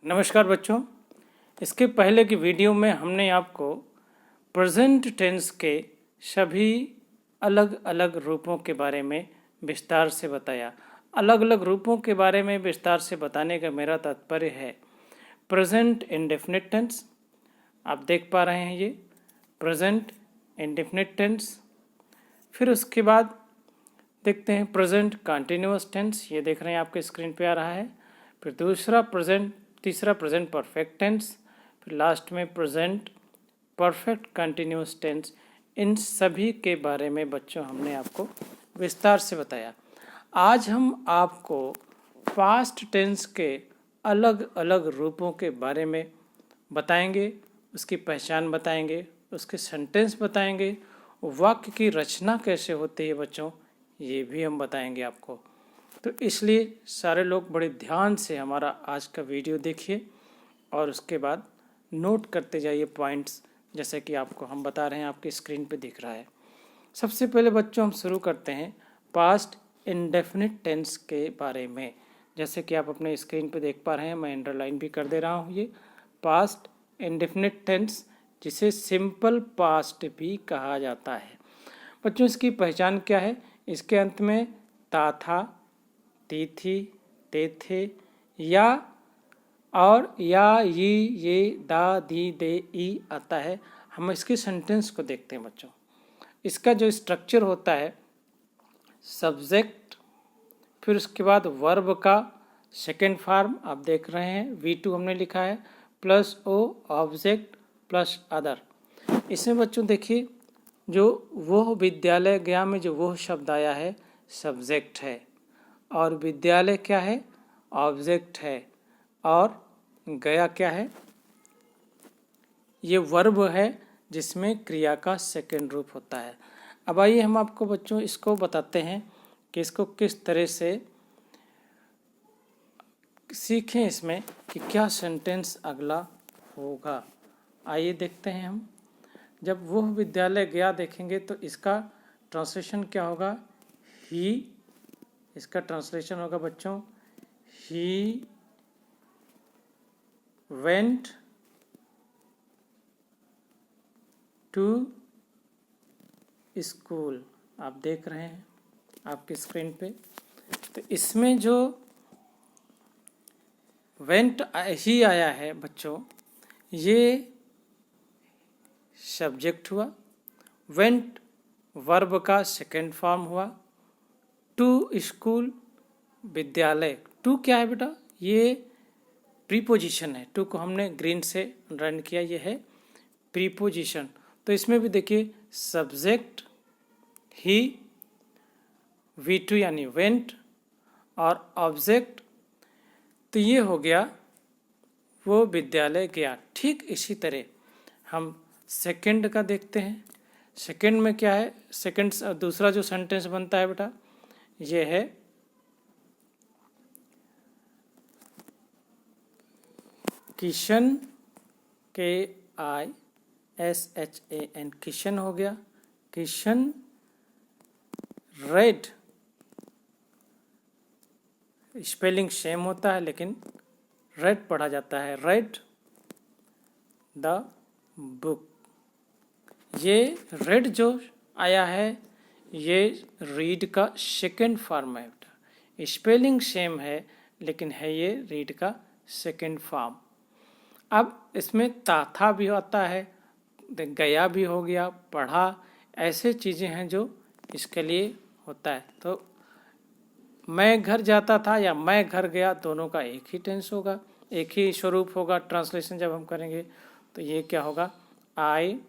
नमस्कार बच्चों। इसके पहले की वीडियो में हमने आपको प्रेजेंट टेंस के सभी अलग अलग रूपों के बारे में विस्तार से बताया। अलग अलग रूपों के बारे में विस्तार से बताने का मेरा तात्पर्य है प्रेजेंट इंडेफिनिट टेंस, आप देख पा रहे हैं ये प्रेजेंट इंडेफिनिट टेंस। फिर उसके बाद देखते हैं प्रेजेंट कंटिन्यूअस टेंस, ये देख रहे हैं आपके स्क्रीन पे आ रहा है। फिर तीसरा प्रेजेंट परफेक्ट टेंस, फिर लास्ट में प्रेजेंट परफेक्ट कंटिन्यूअस टेंस। इन सभी के बारे में बच्चों हमने आपको विस्तार से बताया। आज हम आपको पास्ट टेंस के अलग अलग रूपों के बारे में बताएंगे, उसकी पहचान बताएंगे, उसके सेंटेंस बताएंगे, वाक्य की रचना कैसे होती है बच्चों ये भी हम बताएंगे आपको। तो इसलिए सारे लोग बड़े ध्यान से हमारा आज का वीडियो देखिए और उसके बाद नोट करते जाइए पॉइंट्स, जैसे कि आपको हम बता रहे हैं, आपकी स्क्रीन पे दिख रहा है। सबसे पहले बच्चों हम शुरू करते हैं पास्ट इंडेफिनिट टेंस के बारे में। जैसे कि आप अपने स्क्रीन पे देख पा रहे हैं, मैं अंडरलाइन भी कर दे रहा हूँ। ये पास्ट इंडेफिनिट टेंस जिसे सिंपल पास्ट भी कहा जाता है। बच्चों इसकी पहचान क्या है? इसके अंत में ता था, ती थी, ते थे, या और या, ये, दा, दी, दे, ई आता है। हम इसके सेंटेंस को देखते हैं बच्चों। इसका जो स्ट्रक्चर होता है सब्जेक्ट, फिर उसके बाद वर्ब का सेकेंड फॉर्म आप देख रहे हैं, V2 हमने लिखा है, plus O object plus other. इसमें बच्चों देखिए जो वह विद्यालय गया में जो वह शब्द आया है सब्जेक्ट है, और विद्यालय क्या है? ऑब्जेक्ट है, और गया क्या है? ये वर्ब है जिसमें क्रिया का सेकंड रूप होता है। अब आइए हम आपको बच्चों इसको बताते हैं कि इसको किस तरह से सीखें इसमें कि क्या सेंटेंस अगला होगा। आइए देखते हैं हम। जब वह विद्यालय गया देखेंगे तो इसका ट्रांसलेशन क्या होगा? ही। इसका ट्रांसलेशन होगा बच्चों ही वेंट टू स्कूल। आप देख रहे हैं आपकी स्क्रीन पे। तो इसमें जो वेंट ही आया है बच्चों, ये सब्जेक्ट हुआ, वेंट वर्ब का सेकेंड फॉर्म हुआ, टू स्कूल विद्यालय। टू क्या है बेटा? ये प्रीपोजिशन है। टू को हमने ग्रीन से रन किया, ये है प्रीपोजिशन। तो इसमें भी देखिए सब्जेक्ट ही, V2 यानी वेंट, और ऑब्जेक्ट, तो ये हो गया वो विद्यालय गया। ठीक इसी तरह हम सेकंड का देखते हैं। सेकंड में क्या है? सेकंड दूसरा जो सेंटेंस बनता है बेटा ये है किशन, KISHAN, किशन हो गया। किशन रेड, स्पेलिंग सेम होता है लेकिन रेड पढ़ा जाता है, रेड द बुक। ये रेड जो आया है ये रीड का सेकेंड फॉर्म है बेटा। स्पेलिंग सेम है लेकिन है ये रीड का सेकेंड फॉर्म। अब इसमें ताथा भी आता है, गया भी हो गया, पढ़ा, ऐसे चीज़ें हैं जो इसके लिए होता है। तो मैं घर जाता था या मैं घर गया, दोनों का एक ही टेंस होगा, एक ही स्वरूप होगा। ट्रांसलेशन जब हम करेंगे तो ये क्या होगा? I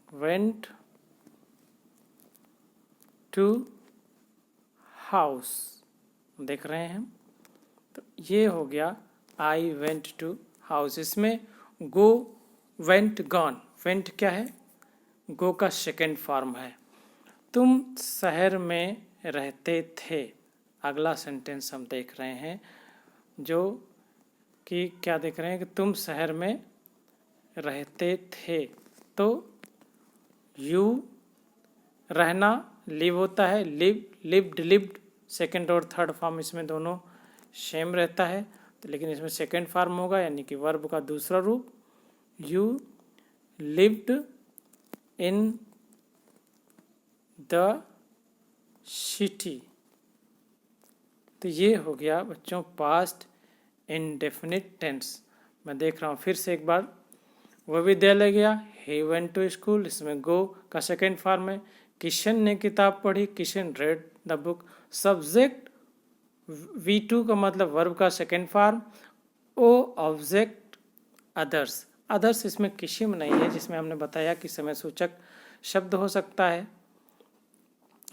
went to house. देख रहे हैं हम। तो ये हो गया आई वेंट टू हाउस। इसमें गो, वेंट, गॉन। वेंट क्या है? गो का सेकेंड फॉर्म है। तुम शहर में रहते थे। अगला सेंटेंस हम देख रहे हैं जो कि क्या देख रहे हैं कि तुम शहर में रहते थे। तो यू रहना, लिव होता है, लिव, लिव्ड, लिव्ड, सेकेंड और थर्ड फॉर्म इसमें दोनों सेम रहता है, तो लेकिन इसमें सेकेंड फॉर्म होगा, यानी कि वर्ब का दूसरा रूप। You lived in the city. तो ये हो गया बच्चों पास्ट इंडेफिनिट टेंस। मैं देख रहा हूँ फिर से एक बार। वह विद्यालय गया, ही वेंट टू स्कूल, इसमें गो का सेकेंड फॉर्म है। किशन ने किताब पढ़ी, Kishan red the book. Subject V2 का मतलब वर्ब का सेकेंड फॉर्म। ओ ऑब्जेक्ट अदर्स, अदर्स इसमें किसी में नहीं है, जिसमें हमने बताया कि समय सूचक शब्द हो सकता है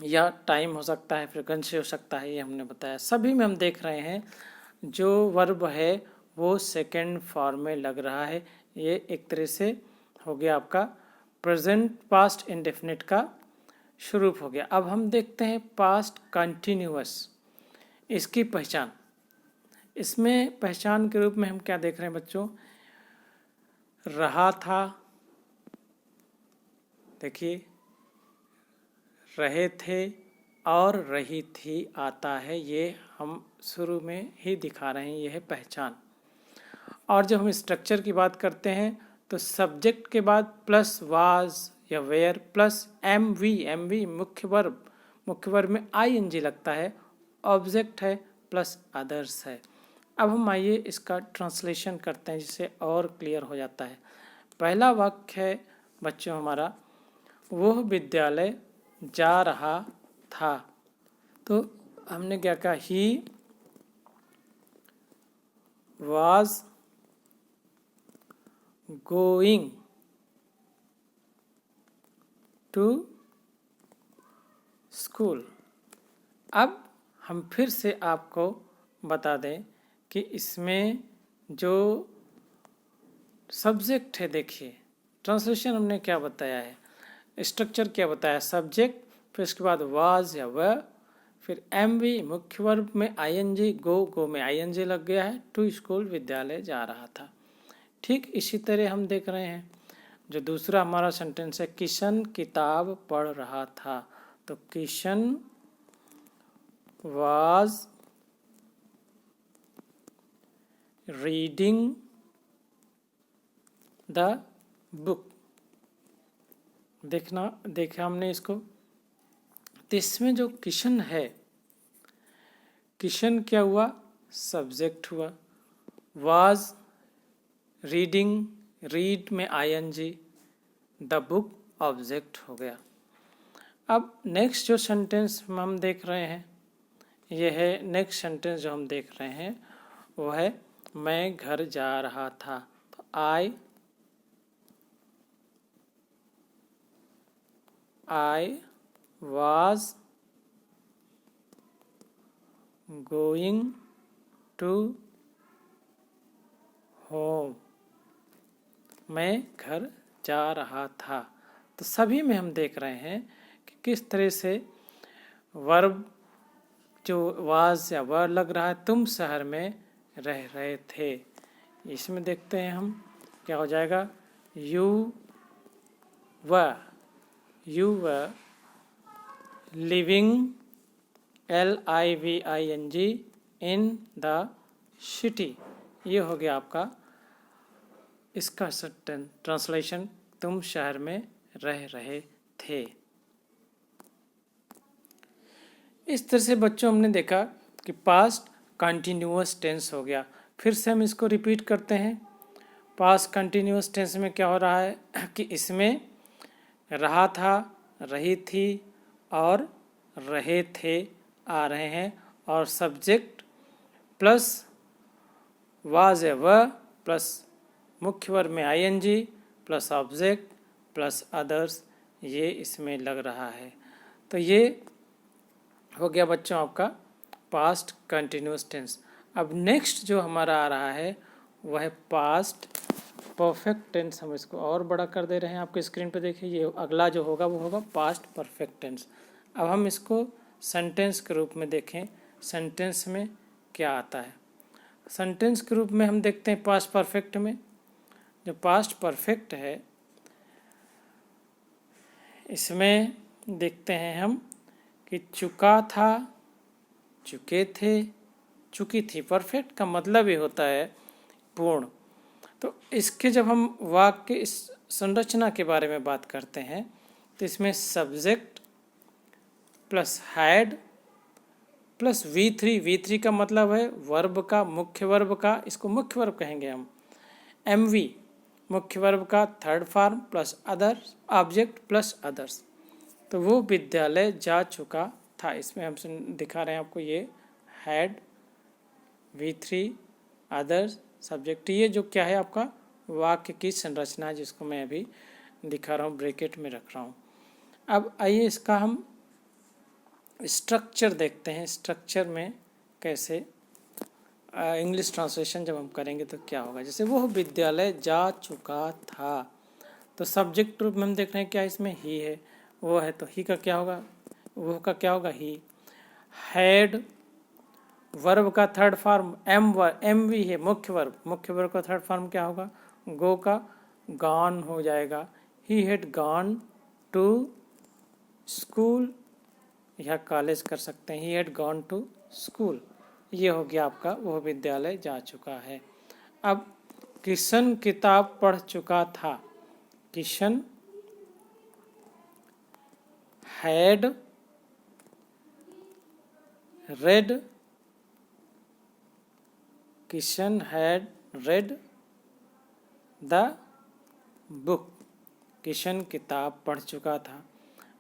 या टाइम हो सकता है, फ्रीक्वेंसी हो सकता है, ये हमने बताया। सभी में हम देख रहे हैं जो वर्ब है वो सेकेंड फॉर्म में लग रहा है। ये एक तरह से हो गया आपका प्रेजेंट पास्ट इंडेफिनिट का शुरू हो गया। अब हम देखते हैं पास्ट कंटिन्यूअस, इसकी पहचान। इसमें पहचान के रूप में हम क्या देख रहे हैं बच्चों? रहा था, देखिए रहे थे और रही थी आता है, ये हम शुरू में ही दिखा रहे हैं, ये है पहचान। और जब हम स्ट्रक्चर की बात करते हैं तो सब्जेक्ट के बाद प्लस वाज या वेयर प्लस एम वी मुख्य वर्ब में ING लगता है, ऑब्जेक्ट है प्लस अदर्स है। अब हम आइए इसका ट्रांसलेशन करते हैं जिससे और क्लियर हो जाता है। पहला वाक्य है बच्चों हमारा, वह विद्यालय जा रहा था। तो हमने क्या कहा? He was going to school. अब हम फिर से आपको बता दें कि इसमें जो सब्जेक्ट है, देखिए ट्रांसलेशन हमने क्या बताया है, स्ट्रक्चर क्या बताया? सब्जेक्ट, फिर उसके बाद वाज या वह, फिर MV मुख्य वर्ब में ING, गो में ING लग गया है, टू स्कूल विद्यालय जा रहा था। ठीक इसी तरह हम देख रहे हैं जो दूसरा हमारा सेंटेंस है, किशन किताब पढ़ रहा था। तो Kishan was reading the book. देखा हमने इसको। तो इसमें जो किशन है, किशन क्या हुआ? सब्जेक्ट हुआ। वाज रीडिंग, रीड में ING, द बुक ऑब्जेक्ट हो गया। अब नेक्स्ट जो सेंटेंस हम देख रहे हैं, यह है नेक्स्ट सेंटेंस जो हम देख रहे हैं वो है मैं घर जा रहा था। तो I was going to home, मैं घर जा रहा था। तो सभी में हम देख रहे हैं कि किस तरह से वर्ब जो वाज या वर लग रहा है, तुम शहर में रह रहे थे। इसमें देखते हैं हम क्या हो जाएगा, you were living LIVING in the city. ये हो गया आपका इसका ट्रांसलेशन, तुम शहर में रह रहे थे। इस तरह से बच्चों हमने देखा कि पास्ट कंटिन्यूअस टेंस हो गया। फिर से हम इसको रिपीट करते हैं। पास्ट कंटिन्यूअस टेंस में क्या हो रहा है कि इसमें रहा था, रही थी और रहे थे आ रहे हैं, और सब्जेक्ट प्लस वाज है वह प्लस मुख्य वर्ब में ING plus object plus others, ये इसमें लग रहा है। तो ये हो गया बच्चों आपका पास्ट कंटिन्यूअस टेंस। अब नेक्स्ट जो हमारा आ रहा है वह है पास्ट परफेक्ट टेंस। हम इसको और बड़ा कर दे रहे हैं, आपके स्क्रीन पे देखिए। ये अगला जो होगा वो होगा पास्ट परफेक्ट टेंस। अब हम इसको सेंटेंस के रूप में देखें, सेंटेंस में क्या आता है। सेंटेंस के रूप में हम देखते हैं पास्ट परफेक्ट में, जो पास्ट परफेक्ट है इसमें देखते हैं हम कि चुका था, चुके थे, चुकी थी। परफेक्ट का मतलब ही होता है पूर्ण। तो इसके जब हम वाक्य इस संरचना के बारे में बात करते हैं तो इसमें subject plus had plus V3 का मतलब है वर्ब का, मुख्य वर्ब का, इसको मुख्य वर्ब कहेंगे हम। MV मुख्य वर्ब का third form plus others, object plus others. तो वो विद्यालय जा चुका था, इसमें हम दिखा रहे हैं आपको ये हैड, V3, अदर्स, सब्जेक्ट। ये जो क्या है आपका वाक्य की संरचना है, जिसको मैं अभी दिखा रहा हूँ, ब्रैकेट में रख रहा हूँ। अब आइए इसका हम स्ट्रक्चर देखते हैं। स्ट्रक्चर में कैसे इंग्लिश ट्रांसलेशन जब हम करेंगे तो क्या होगा। जैसे वो विद्यालय जा चुका था, तो सब्जेक्ट रूप में हम देख रहे हैं क्या इसमें ही है, वो है, तो ही का क्या होगा, वो का क्या होगा ही। हैड वर्ब का थर्ड फॉर्म MV है, मुख्य वर्ब का थर्ड फॉर्म क्या होगा, गो का गॉन हो जाएगा। He had gone to school या कॉलेज कर सकते हैं, he had gone to school. ये हो गया आपका वो विद्यालय जा चुका है। अब किशन किताब पढ़ चुका था, Kishan had red, Kishan had read the book, Kishan किताब पढ़ चुका था।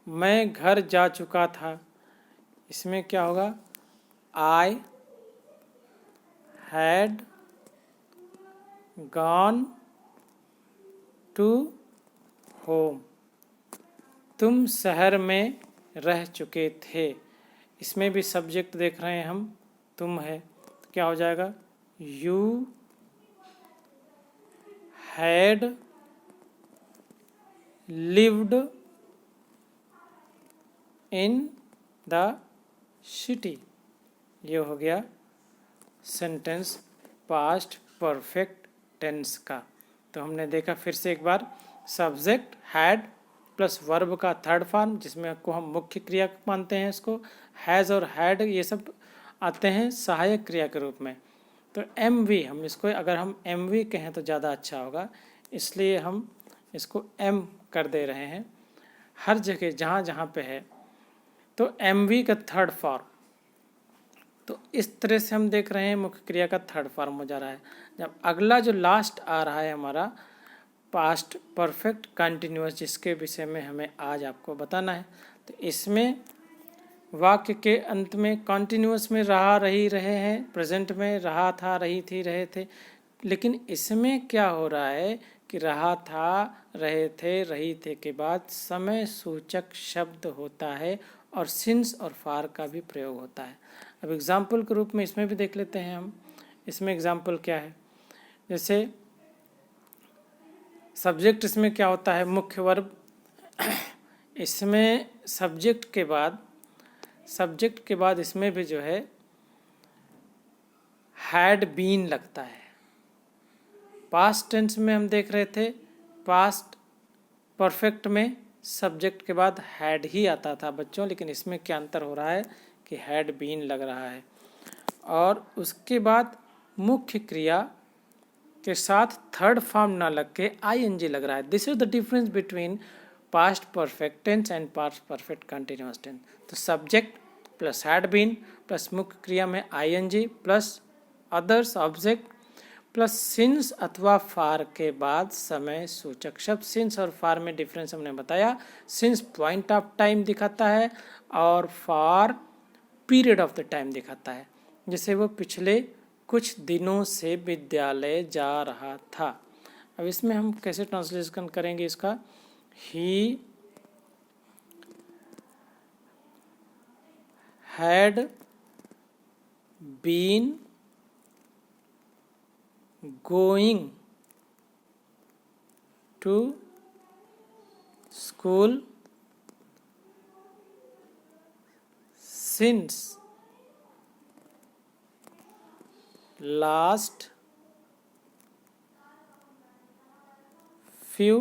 मैं घर जा चुका था, इसमें क्या होगा, I had gone to home. तुम शहर में रह चुके थे, इसमें भी सब्जेक्ट देख रहे हैं हम, तुम है, तो क्या हो जाएगा, you had lived in the city. ये हो गया सेंटेंस पास्ट परफेक्ट टेंस का। तो हमने देखा फिर से एक बार, सब्जेक्ट हैड प्लस वर्ब का थर्ड फॉर्म, जिसमें को हम मुख्य क्रिया मानते हैं, इसको हैज़ और हैड ये सब आते हैं सहायक क्रिया के रूप में। तो MV हम इसको, अगर हम MV कहें तो ज़्यादा अच्छा होगा, इसलिए हम इसको M कर दे रहे हैं हर जगह जहाँ जहाँ पे है। तो MV का थर्ड फॉर्म, तो इस तरह से हम देख रहे हैं मुख्य क्रिया का थर्ड फॉर्म हो जा रहा है। जब अगला जो लास्ट आ रहा है हमारा पास्ट परफेक्ट कंटिन्यूअस, जिसके विषय में हमें आज आपको बताना है, तो इसमें वाक्य के अंत में कंटिन्यूअस में रहा रही रहे हैं, प्रेजेंट में रहा था रही थी रहे थे, लेकिन इसमें क्या हो रहा है कि रहा था रहे थे रही थे के बाद समय सूचक शब्द होता है और सिंस और फार का भी प्रयोग होता है। अब एग्जाम्पल के रूप में इसमें भी देख लेते हैं हम। इसमें एग्जाम्पल क्या है, जैसे सब्जेक्ट, इसमें क्या होता है, मुख्य वर्ब। इसमें सब्जेक्ट के बाद इसमें भी जो है हैड बीन लगता है। पास्ट टेंस में हम देख रहे थे, पास्ट परफेक्ट में सब्जेक्ट के बाद हैड ही आता था बच्चों, लेकिन इसमें क्या अंतर हो रहा है कि हैड बीन लग रहा है। और उसके बाद मुख्य क्रिया के साथ थर्ड फॉर्म ना लग के ING लग रहा है। This is the difference between past perfect tense and past perfect continuous tense. तो subject plus had been plus मुख्य क्रिया में ING plus others object plus since अथवा फार के बाद समय सूचक शब्द। सिंस और फार में डिफरेंस हमने बताया। सिंस पॉइंट ऑफ टाइम दिखाता है और फार पीरियड ऑफ द टाइम दिखाता है। जैसे वो पिछले कुछ दिनों से विद्यालय जा रहा था। अब इसमें हम कैसे ट्रांसलेशन करेंगे इसका, he had been going to school since last few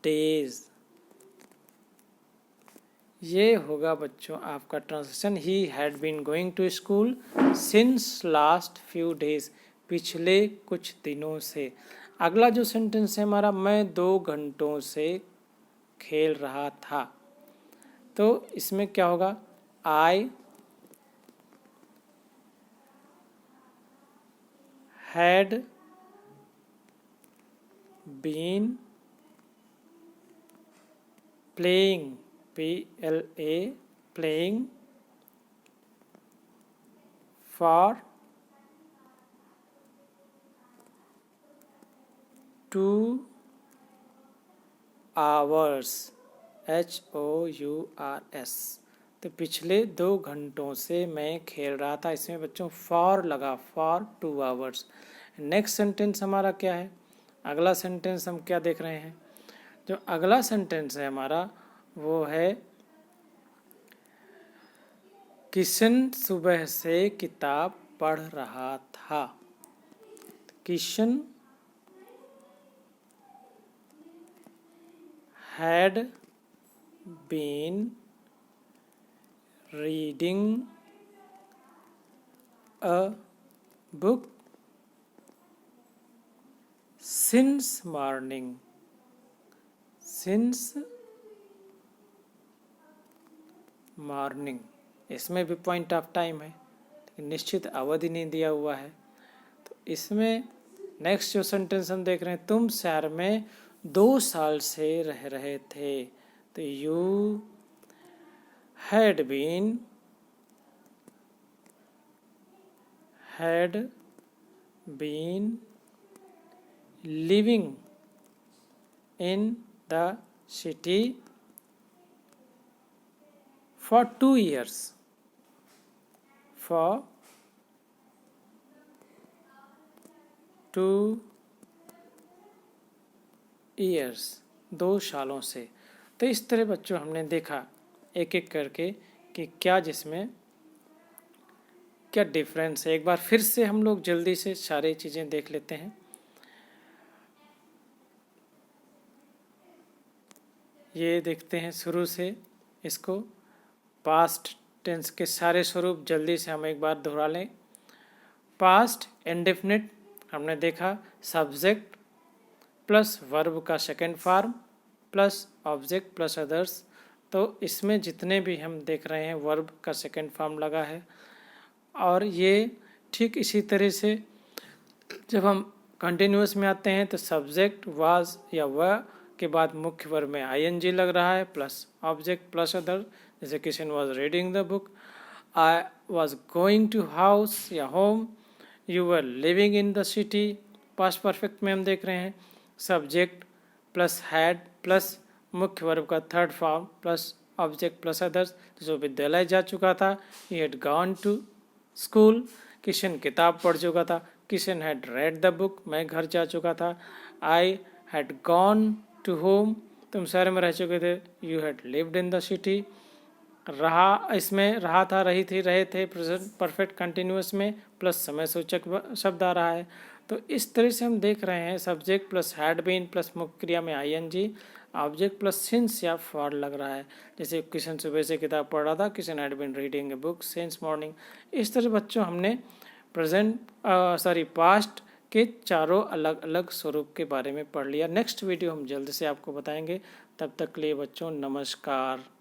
days। ये होगा बच्चों आपका translation. He had been going to school since last few days, पिछले कुछ दिनों से। अगला जो सेंटेंस है हमारा, मैं 2 घंटों से खेल रहा था, तो इसमें क्या होगा, I had been playing, PLA, playing for 2 hours, HOURS। तो पिछले 2 घंटों से मैं खेल रहा था, इसमें बच्चों फॉर लगा, फॉर 2 hours। नेक्स्ट सेंटेंस हमारा क्या है, अगला सेंटेंस हम क्या देख रहे हैं, जो अगला सेंटेंस है हमारा वो है, किशन सुबह से किताब पढ़ रहा था। Kishan had been reading a book since morning, since morning। इसमें भी पॉइंट ऑफ टाइम है, लेकिन निश्चित अवधि नहीं दिया हुआ है। तो इसमें नेक्स्ट जो सेंटेंस हम देख रहे हैं, तुम शहर में 2 साल से रह रहे थे, तो you had been living in the city for 2 years, for 2 years, 2 सालों से। तो इस तरह बच्चों हमने देखा एक एक करके कि क्या जिसमें क्या डिफरेंस है। एक बार फिर से हम लोग जल्दी से सारी चीज़ें देख लेते हैं। ये देखते हैं शुरू से, इसको पास्ट टेंस के सारे स्वरूप जल्दी से हम एक बार दोहरा लें। पास्ट इंडेफिनिट हमने देखा, सब्जेक्ट प्लस वर्ब का second form plus object plus others. तो इसमें जितने भी हम देख रहे हैं वर्ब का सेकेंड फॉर्म लगा है, और ये ठीक इसी तरह से जब हम कंटिन्यूअस में आते हैं तो सब्जेक्ट वाज या वह के बाद मुख्य वर्ब में ING लग रहा है प्लस ऑब्जेक्ट प्लस अदर। जैसे Kishan was reading the book, I was going to house या home, you were living in the city. Past perfect में हम देख रहे हैं सब्जेक्ट प्लस हैड प्लस मुख्य वर्ब का third form plus object plus others. जो विद्यालय जा चुका था, he had gone to school. Kishan किताब पढ़ चुका था, Kishan had read the book. मैं घर जा चुका था, I had gone to home. तुम शहर में रह चुके थे, you had lived in the city. रहा, इसमें रहा था, रही थी, रहे थे प्रेजेंट परफेक्ट कंटिन्यूअस में प्लस समय सूचक शब्द आ रहा है। तो इस तरह से हम देख रहे हैं subject plus had been plus मुख्य क्रिया में ING, ऑब्जेक्ट प्लस सिंस या फॉर लग रहा है। जैसे किशन सुबह से किताब पढ़ रहा था, Kishan had been reading a book since morning. इस तरह बच्चों हमने पास्ट के चारों अलग अलग स्वरूप के बारे में पढ़ लिया। नेक्स्ट वीडियो हम जल्द से आपको बताएंगे। तब तक के लिए बच्चों नमस्कार।